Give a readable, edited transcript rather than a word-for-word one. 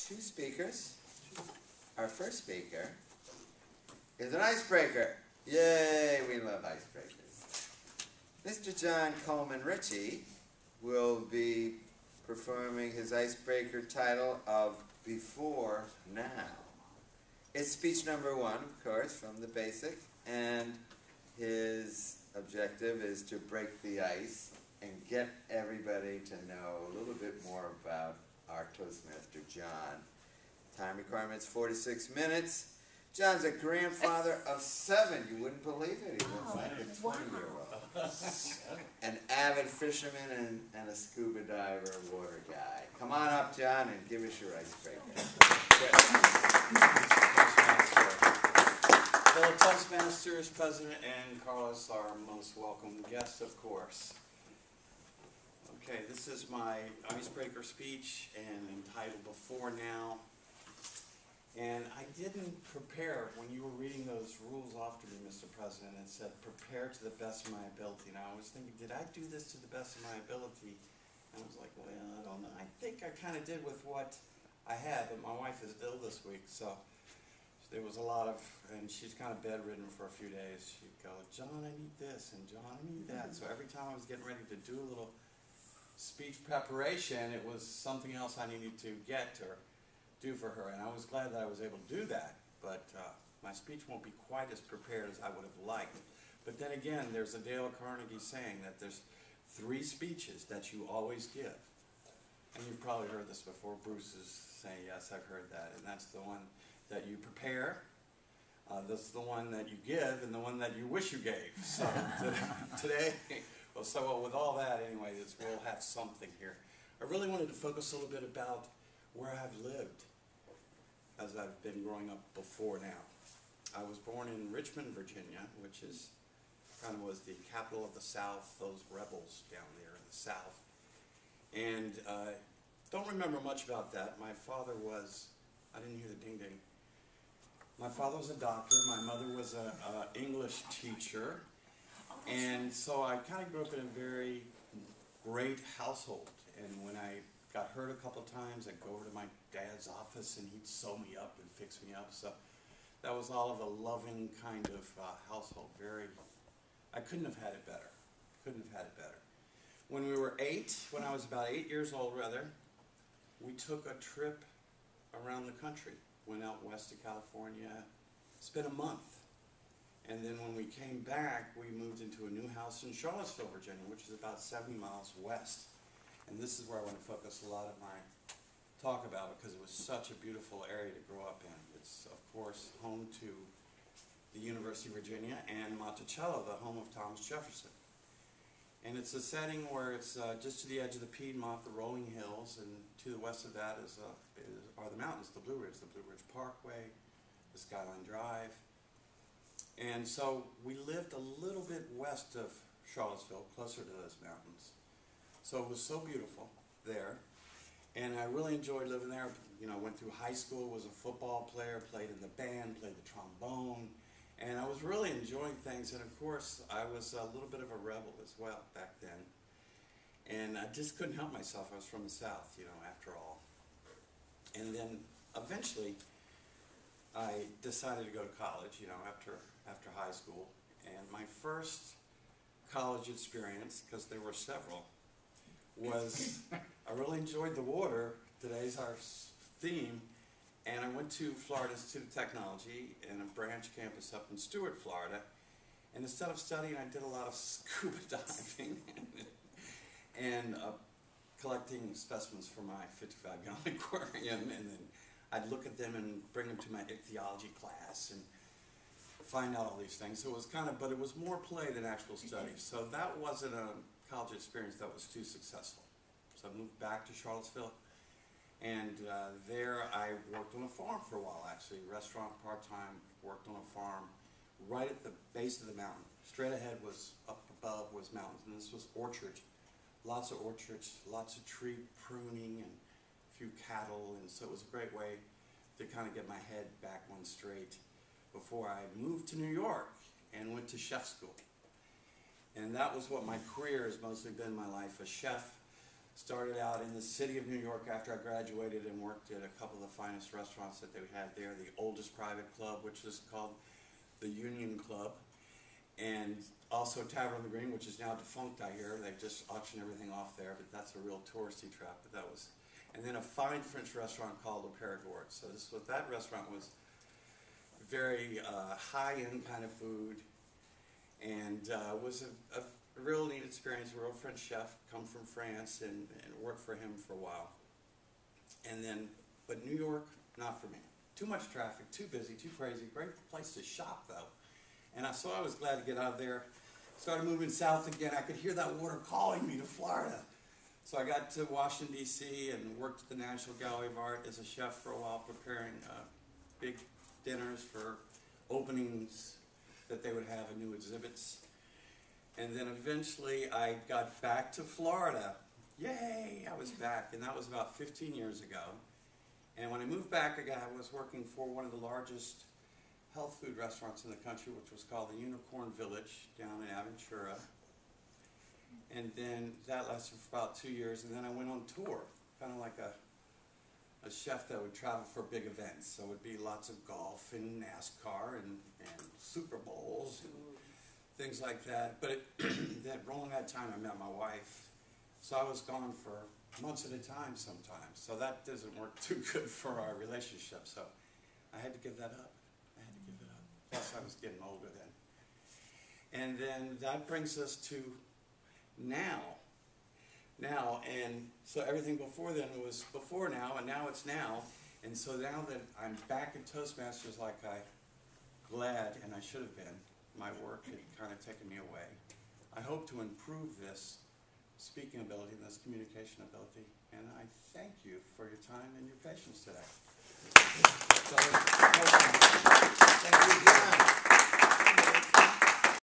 two speakers. Our first speaker is an icebreaker. Yay, we love icebreakers. Mr. John Coleman Ritchie will be performing his icebreaker title of Before Now. It's speech number one, of course, from the basic, and his objective is to break the ice and get everybody to know a little bit more about our Toastmaster, John. Time requirement's 46 minutes. John's a grandfather of 7. You wouldn't believe it. He looks like a 20-year-old. An avid fisherman and a scuba diver, water guy. Come on up, John, and give us your icebreaker. Fellow Toastmasters, President and Carlos, our most welcome guest, of course. Okay, this is my icebreaker speech and entitled Before Now. And I didn't prepare when you were reading those rules off to me, Mr. President. It said, prepare to the best of my ability. And I was thinking, did I do this to the best of my ability? And I was like, well, I don't know. I think I kind of did with what I had, but my wife is ill this week, so there was a lot of, and she's kind of bedridden for a few days. She'd go, John, I need this, and John, I need that. So every time I was getting ready to do a little speech preparation, it was something else I needed to get or do for her, and I was glad that I was able to do that, but my speech won't be quite as prepared as I would have liked. But then again, there's a Dale Carnegie saying that there's 3 speeches that you always give, and you've probably heard this before. Bruce is saying, yes, I've heard that, and that's the one that you prepare, that's the one that you give, and the one that you wish you gave. So today, well, with all that anyway, we'll have something here. I really wanted to focus a little bit about where I've lived as I've been growing up before now. I was born in Richmond, Virginia, which is kind of was the capital of the South, those rebels down there in the South. And don't remember much about that. My father was, I didn't hear the ding-ding. My father was a doctor. My mother was an English teacher. And so I kind of grew up in a very great household. And when I got hurt a couple of times, I'd go over to my dad's office and he'd sew me up and fix me up. So that was all of a loving kind of household. I couldn't have had it better. Couldn't have had it better. When we were 8, when I was about 8 years old rather, we took a trip around the country. Went out west to California, spent a month. And then when we came back, we moved into a new house in Charlottesville, Virginia, which is about 70 miles west. And this is where I want to focus a lot of my talk about, because it was such a beautiful area to grow up in. It's, of course, home to the University of Virginia and Monticello, the home of Thomas Jefferson. And it's a setting where it's just to the edge of the Piedmont, the rolling hills, and to the west of that are the mountains, the Blue Ridge Parkway, the Skyline Drive. And so we lived a little bit west of Charlottesville, closer to those mountains. So it was so beautiful there, and I really enjoyed living there. You know, went through high school, was a football player, played in the band, played the trombone, and I was really enjoying things. And of course, I was a little bit of a rebel as well back then, and I just couldn't help myself. I was from the South, you know, after all. And then eventually, I decided to go to college, you know, after high school, and my first college experience, because there were several, was I really enjoyed the water. Today's our theme, and I went to Florida Institute of Technology in a branch campus up in Stuart, Florida, and instead of studying, I did a lot of scuba diving and collecting specimens for my 55-gallon aquarium, and then I'd look at them and bring them to my ichthyology class and find out all these things. So it was kind of, but it was more play than actual study. So that wasn't a college experience that was too successful. So I moved back to Charlottesville, and there I worked on a farm for a while, actually. Restaurant, part-time, worked on a farm right at the base of the mountain. Straight ahead was, up above was mountains, and this was orchards. Lots of orchards, lots of tree pruning, and a few cattle, and so it was a great way to kind of get my head back on straight before I moved to New York and went to chef school. And that was what my career has mostly been, my life, a chef, Started out in the city of New York after I graduated and worked at a couple of the finest restaurants that they had there. The oldest private club, which is called the Union Club, and also Tavern on the Green, which is now defunct, I hear. They just auction everything off there, but that's a real touristy trap. But that was, and then a fine French restaurant called Le Périgord. So that restaurant was very high-end kind of food, and was a real neat experience. A real French chef, come from France, and worked for him for a while. And then, but New York, not for me. Too much traffic, too busy, too crazy. Great place to shop, though. And so I was glad to get out of there. Started moving south again. I could hear that water calling me to Florida. So I got to Washington, D.C. and worked at the National Gallery of Art as a chef for a while, preparing big dinners for openings that they would have in new exhibits. And then eventually I got back to Florida. Yay, I was back, and that was about 15 years ago. And when I moved back, I was working for one of the largest health food restaurants in the country, which was called the Unicorn Village down in Aventura. And then that lasted for about 2 years, and then I went on tour, kind of like a chef that would travel for big events. So it would be lots of golf and NASCAR and Super Bowls and things like that. But rolling that time, I met my wife. So I was gone for months at a time sometimes. So that doesn't work too good for our relationship. So I had to give that up. Plus I was getting older then. And then that brings us to now. And so everything before then was before now, and now it's now. And so now that I'm back at Toastmasters, like glad, and I should have been, my work had kind of taken me away. I hope to improve this speaking ability and this communication ability, and I thank you for your time and your patience today.